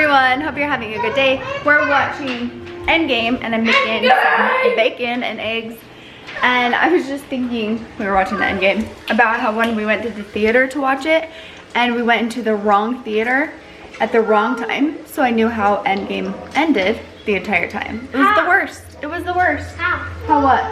everyone, hope you're having a good day. We're watching Endgame and I'm making some bacon and eggs. And I was just thinking, we were watching the Endgame, about how when we went to the theater to watch it and we went into the wrong theater at the wrong time. So I knew how Endgame ended the entire time. It was the worst. It was the worst. How what?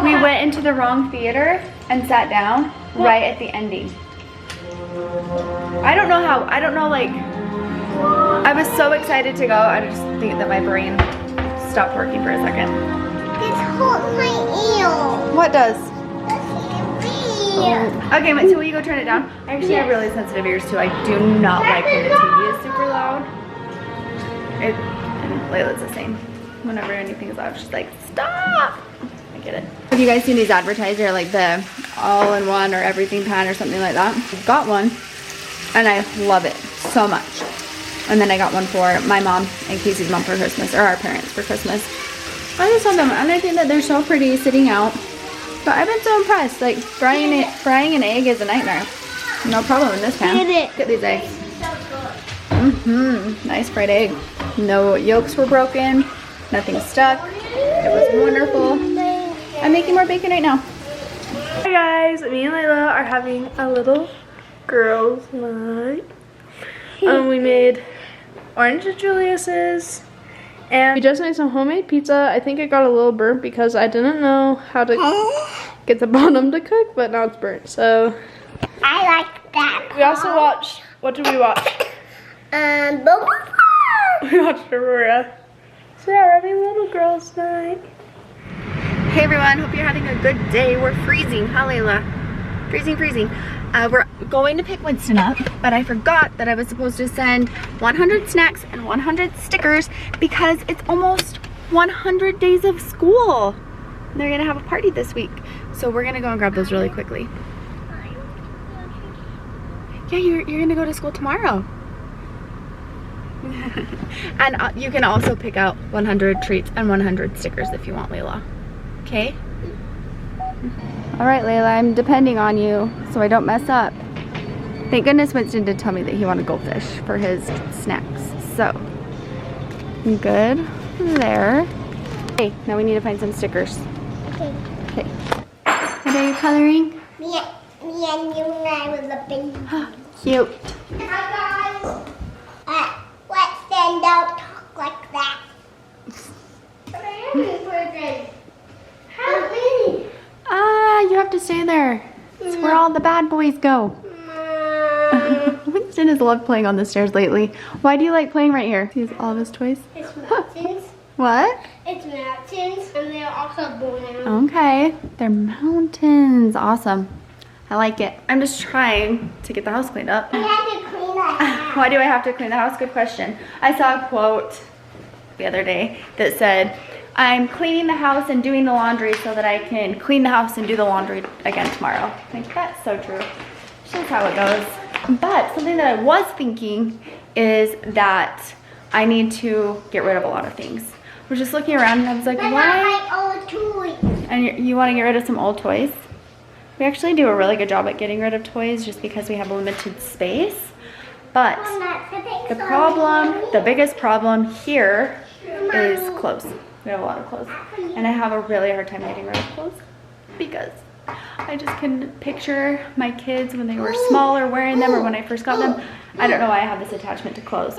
We went into the wrong theater and sat down right at the ending. I don't know how, like, I was so excited to go. I just think that my brain stopped working for a second. This hurts my ear. What does? Yeah. Okay, so will you go turn it down? Actually, I have really sensitive ears too. I do not like when the TV is super loud. And Layla's the same. Whenever anything is loud, she's like, stop! I get it. Have you guys seen these advertisers, like the all-in-one or everything pan or something like that? Got one, and I love it so much. And then I got one for my mom and Casey's mom for Christmas, or our parents for Christmas. I just love them, and I think that they're so pretty sitting out. But I've been so impressed. Like, frying an egg is a nightmare. No problem in this pan. Look at these eggs. Nice fried egg. No yolks were broken. Nothing stuck. It was wonderful. I'm making more bacon right now. Hi guys, me and Layla are having a little girls' night. We made orange Julius's, and we just made some homemade pizza. I think it got a little burnt because I didn't know how to get the bottom to cook, but now it's burnt. So I like that. we also watched. What did we watch? We watched Aurora. So yeah, we're having a little girls' night. Hey everyone, hope you're having a good day. We're freezing, huh Layla? Freezing, freezing. We're going to pick Winston up, but I forgot that I was supposed to send 100 snacks and 100 stickers because it's almost 100 days of school. They're gonna have a party this week. So we're gonna go and grab those really quickly. Yeah, you're gonna go to school tomorrow. And you can also pick out 100 treats and 100 stickers if you want, Layla. Okay? All right, Layla, I'm depending on you so I don't mess up. Thank goodness Winston did tell me that he wanted goldfish for his snacks. So, good there. Okay, now we need to find some stickers. Okay. Okay. What are you coloring? Me and you and I were the baby. Cute. Hi guys. Let's stand out, talk like that. Help me. Ah, you have to stay there. It's where all the bad boys go. Winston has loved playing on the stairs lately. Why do you like playing right here? He has all of his toys. It's mountains. What? It's mountains, and they're also brown. Okay, they're mountains. Awesome. I like it. I'm just trying to get the house cleaned up. We had to clean the house. Why do I have to clean the house? Good question. I saw a quote the other day that said, I'm cleaning the house and doing the laundry so that I can clean the house and do the laundry again tomorrow. I think that's so true. Shows how it goes. But something that I was thinking is that I need to get rid of a lot of things. I was just looking around and I was like, why? And you want to get rid of some old toys? We actually do a really good job at getting rid of toys just because we have limited space. But the biggest problem here is clothes. We have a lot of clothes. And I have a really hard time getting rid of clothes because I just can picture my kids when they were smaller wearing them or when I first got them. I don't know why I have this attachment to clothes.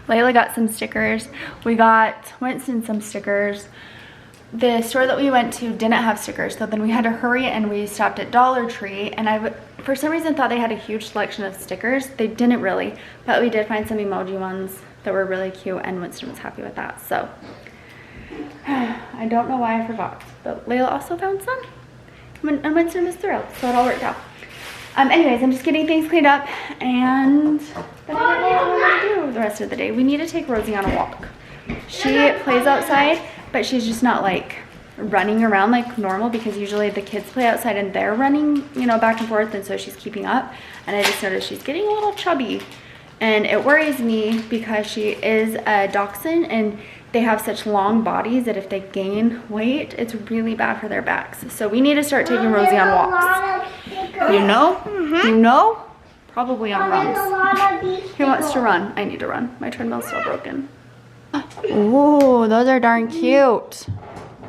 Layla got some stickers. We got Winston some stickers. The store that we went to didn't have stickers, so then we had to hurry and we stopped at Dollar Tree, and I for some reason thought they had a huge selection of stickers. They didn't really, but we did find some emoji ones that were really cute, and Winston was happy with that. So I don't know why I forgot, but Layla also found some, and Winston was thrilled, so it all worked out. Anyways, I'm just getting things cleaned up, and then I don't know what I want to do the rest of the day. We need to take Rosie on a walk. She plays outside, but she's just not like running around like normal because usually the kids play outside and they're running, you know, back and forth, and so she's keeping up. And I just noticed she's getting a little chubby, and it worries me because she is a dachshund and they have such long bodies that if they gain weight, it's really bad for their backs. So we need to start taking Rosie on walks. You know? You know? probably on There's a runs. lot of these. Who wants to run? I need to run. My treadmill's still broken. Oh, those are darn cute.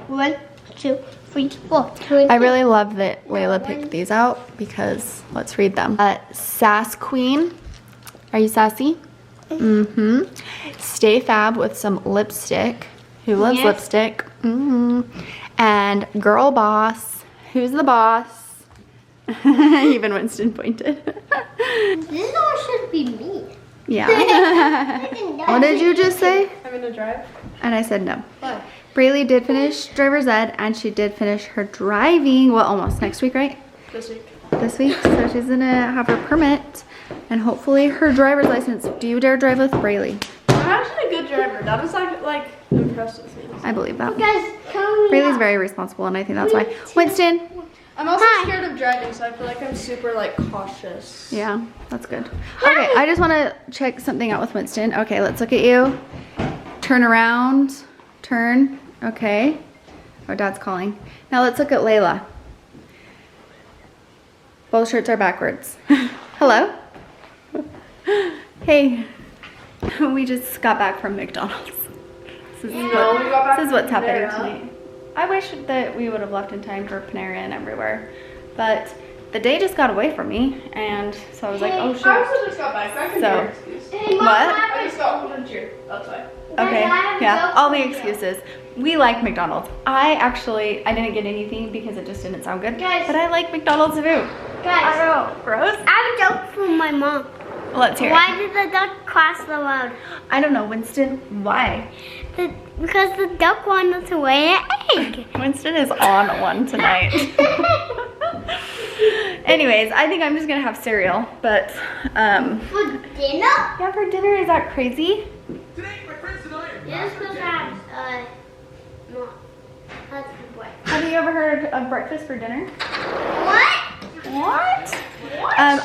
1, 2, 3, 4. I really love that Layla picked these out because let's read them. Sass Queen. Are you sassy? Mm-hmm. Stay Fab with some lipstick. Who loves lipstick? Mm-hmm. And Girl Boss. Who's the boss? Even Winston pointed. This all should be me. Yeah. What did you just say? I'm gonna drive. And I said no. What? Braylee did finish driver's ed and she did finish her driving. Well, almost next week, right? This week. This week. So she's gonna have her permit and hopefully her driver's license. Do you dare drive with Braylee? I'm actually a good driver. That is like impressed with me. I believe that. Guys, come Braylee's very responsible and I think that's why. Winston. I'm also scared of driving, so I feel like I'm super like cautious. Yeah, that's good. Okay, I just want to check something out with Winston. Okay, let's look at you. Turn around. Turn. Okay. Oh, Dad's calling. Now let's look at Layla. Both shirts are backwards. Hello? Hey. We just got back from McDonald's. This is what's happening tonight. I wish that we would have left in time for Panera and everywhere, but the day just got away from me, and so I was like, oh shit. I also just got back. I can So- hear excuse. Hey, Mom, What? I just got one cheer. That's why. Okay, I have a yeah, joke all for the you. excuses. We like McDonald's. I didn't get anything because it just didn't sound good, Guys. but I like McDonald's food. I Guys, know, gross. I have a joke for my mom. Let's hear Why it. did the duck cross the road? I don't know, Winston, why? Because the duck wanted to lay an egg. Winston is on one tonight. Anyways, I think I'm just gonna have cereal, but For dinner? yeah, for dinner, is that crazy? Today, my friends and I are Yes, because no. That's the boy. Have you ever heard of breakfast for dinner? What? What?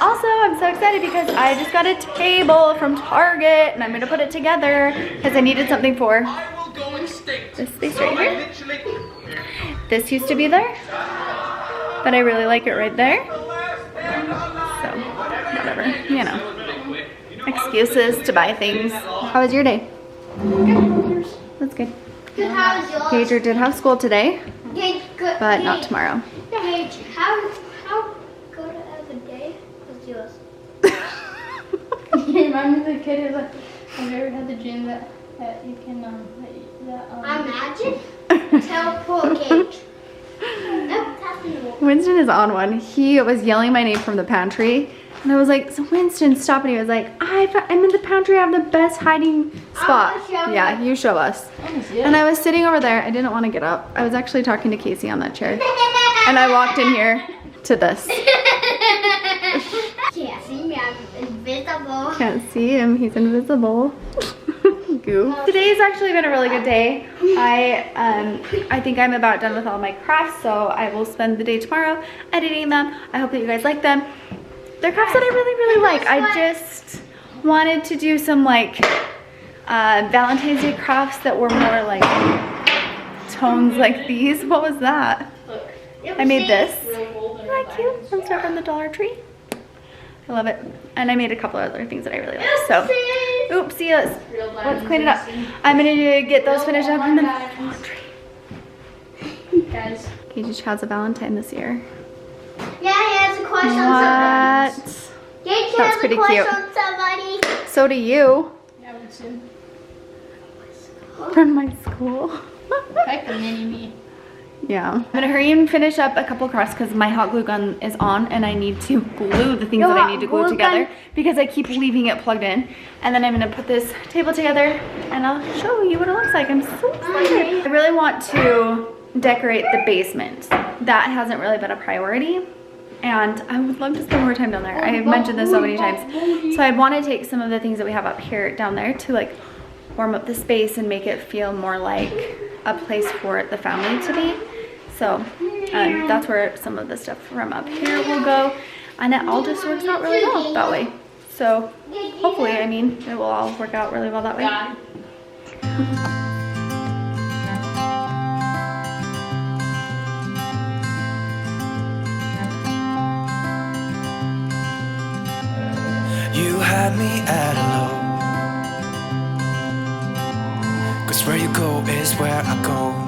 Also, I'm so excited because I just got a table from Target and I'm gonna put it together because I needed something for I will go extinct. this space So right I here. literally This used to be there, but I really like it right there. So, whatever, you know. Excuses to buy things. How was your day? That's good. Good, how was yours? Pager did have school today, Good. but not tomorrow. Paige, how good of a day was yours? You remember the kid who's like, have you ever had the gym that you can Imagine. Tell poor Paige. Nope, that's in the wall. Winston is on one. He was yelling my name from the pantry. And I was like, so Winston, stop. And he was like, I'm in the pantry. I have the best hiding spot. I'll show Yeah, you. you show us. And I was sitting over there. I didn't want to get up. I was actually talking to Casey on that chair. And I walked in here to this. Can't see me, I'm invisible. Can't see him. He's invisible. Goof. Today's actually been a really good day. I think I'm about done with all my crafts, so I will spend the day tomorrow editing them. I hope that you guys like them. They're crafts that I really, really like. I just wanted to do some like Valentine's Day crafts that were more like tones like these. What was that? I made this. Isn't that cute? From stuff from the Dollar Tree. I love it. And I made a couple other things that I really like. So, oopsie, let's clean it up. I'm gonna get those finished up and then laundry. guys. Gage has a Valentine this year. Yeah, he has a crush on somebody. What? Gage That's has a pretty crush cute. on somebody. So do you. Yeah, we'll soon. From my school. Like the mini me. Yeah. I'm gonna hurry and finish up a couple crafts because my hot glue gun is on and I need to glue the things Your that I hot need to glue glue together gun? because I keep leaving it plugged in. And then I'm gonna put this table together and I'll show you what it looks like. I'm so excited. I really want to decorate the basement. That hasn't really been a priority. And I would love to spend more time down there. I have mentioned this so many times. So I want to take some of the things that we have up here down there to like warm up the space and make it feel more like a place for the family to be. So that's where some of the stuff from up here will go. And it all just works out really well that way. So hopefully, I mean, it will all work out really well that way. had me at a low. 'Cause where you go is where I go.